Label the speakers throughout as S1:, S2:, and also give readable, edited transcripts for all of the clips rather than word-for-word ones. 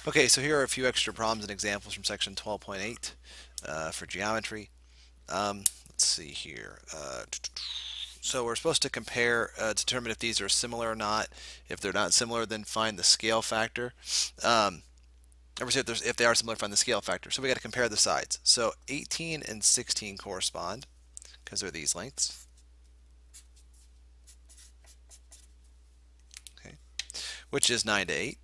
S1: Okay, so here are a few extra problems and examples from section 12.8 for geometry. Let's see here. So we're supposed to compare, determine if these are similar or not. If they're not similar, then find the scale factor. Or if they are similar, find the scale factor. So we got to compare the sides. So 18 and 16 correspond because they're these lengths. Okay, which is 9 to 8.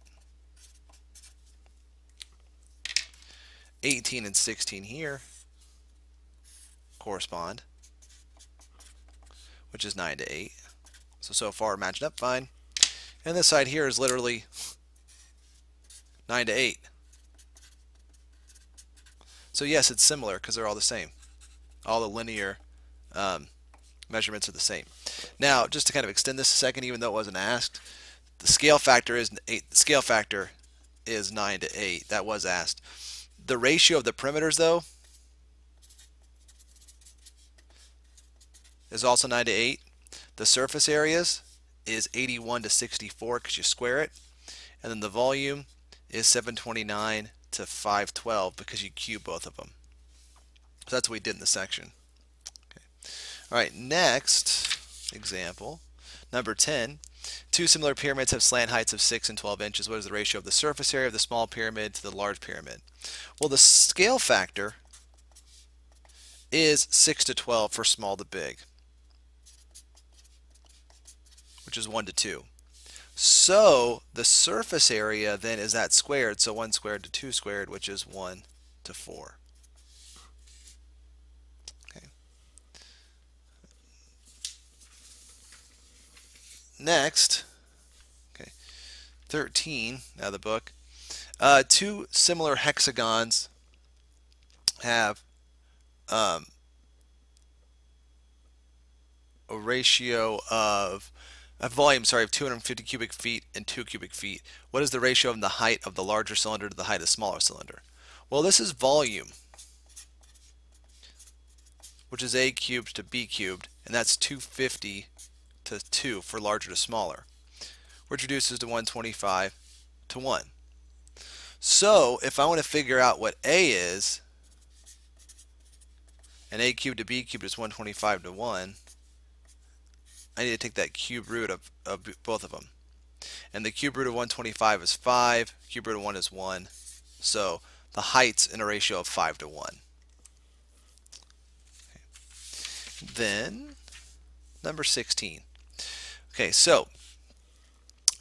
S1: 18 and 16 here correspond, which is 9 to 8. So far matching up fine. And this side here is literally 9 to 8. So yes, it's similar because they're all the same. All the linear measurements are the same. Now, just to kind of extend this a second, even though it wasn't asked, the scale factor is 8. The scale factor is 9 to 8. That was asked. The ratio of the perimeters, though, is also 9 to 8. The surface areas is 81 to 64 because you square it. And then the volume is 729 to 512 because you cube both of them. So that's what we did in the section. Okay. All right, next example, number 10. Two similar pyramids have slant heights of 6 and 12 inches. What is the ratio of the surface area of the small pyramid to the large pyramid? Well, the scale factor is 6 to 12 for small to big, which is 1 to 2. So the surface area then is that squared, so 1 squared to 2 squared, which is 1 to 4. Okay. Next, okay, 13 out of the book. Two similar hexagons have a ratio of a volume, of 250 cubic feet and 2 cubic feet. What is the ratio of the height of the larger cylinder to the height of the smaller cylinder? Well, this is volume, which is a cubed to b cubed, and that's 250 to 2 for larger to smaller, which reduces to 125 to 1. So if I want to figure out what a is, and a cubed to b cubed is 125 to 1, I need to take that cube root of both of them. And the cube root of 125 is 5, cube root of 1 is 1. So the height's in a ratio of 5 to 1. Okay. Then number 16. Okay, so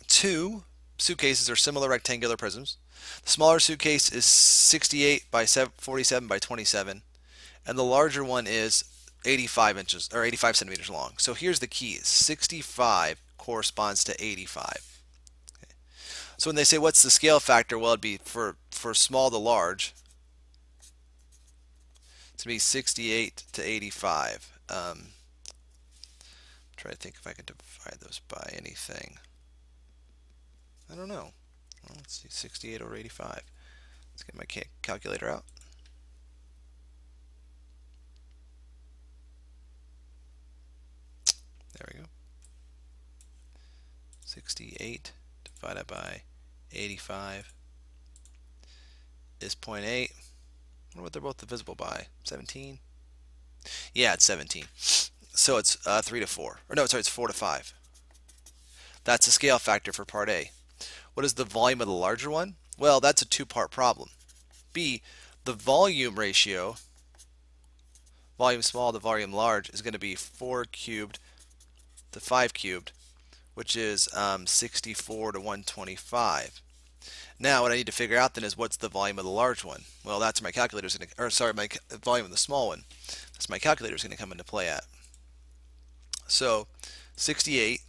S1: two suitcases are similar rectangular prisms. The smaller suitcase is 68 by 47 by 27, and the larger one is 85 inches or 85 centimeters long. So here's the key: 65 corresponds to 85. Okay. So when they say what's the scale factor, well, it'd be for small to large. It's gonna be 68 to 85. Try to think if I can divide those by anything. I don't know. Well, let's see, 68 over 85. Let's get my calculator out. There we go. 68 divided by 85 is 0.8. I wonder what they're both divisible by. 17? Yeah, it's 17. So it's 3 to 4. Or no, sorry, it's 4 to 5. That's the scale factor for part A. What is the volume of the larger one? Well, that's a two-part problem. B, the volume ratio, volume small to volume large, is going to be 4 cubed to 5 cubed, which is 64 to 125. Now what I need to figure out then is what's the volume of the large one. Well, that's my calculator's going to, or sorry, my volume of the small one. That's my calculator's going to come into play at. So 68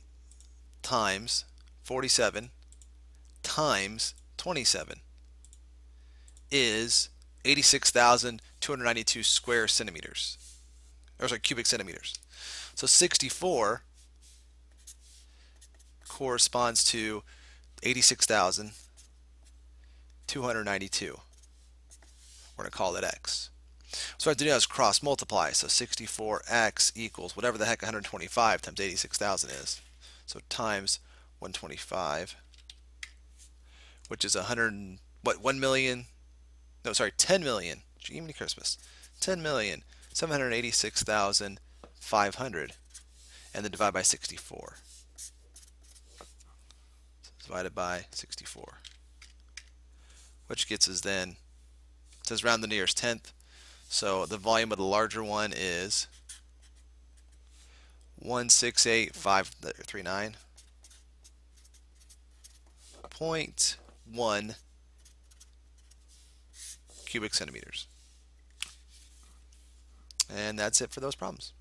S1: times 47 times 27 is 86,292 square centimeters, or sorry, cubic centimeters. So 64 corresponds to 86,292. We're going to call it x. So what I have to do now is cross multiply. So 64x equals whatever the heck 125 times 86,000 is. So times 125, which is 101 what, 1 million, no, sorry, 10 million, Jiminy Christmas, 10,786,500, and then divide by 64. Divided by 64. Which gets us then, it says round the nearest tenth, so the volume of the larger one is 168,539.1 cubic centimeters. And that's it for those problems.